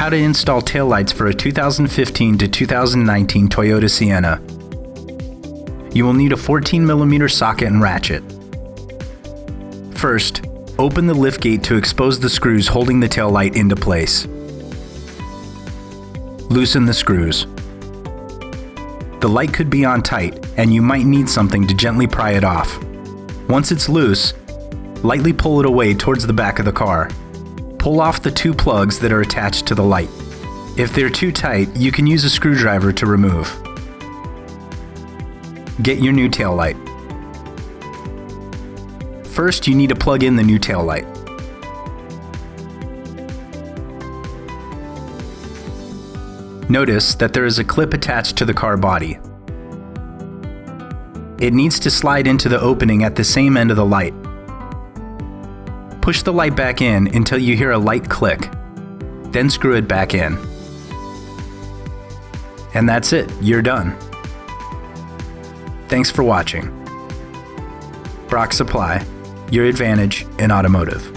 how to install taillights for a 2015 to 2019 Toyota Sienna. You will need a 14mm socket and ratchet. First, open the liftgate to expose the screws holding the taillight into place. Loosen the screws. The light could be on tight, and you might need something to gently pry it off. Once it's loose, lightly pull it away towards the back of the car. Pull off the two plugs that are attached to the light. If they're too tight, you can use a screwdriver to remove. Get your new taillight. First, you need to plug in the new taillight. Notice that there is a clip attached to the car body. It needs to slide into the opening at the same end of the light. Push the light back in until you hear a light click, then screw it back in. And that's it, you're done. Thanks for watching. Brock Supply, your advantage in automotive.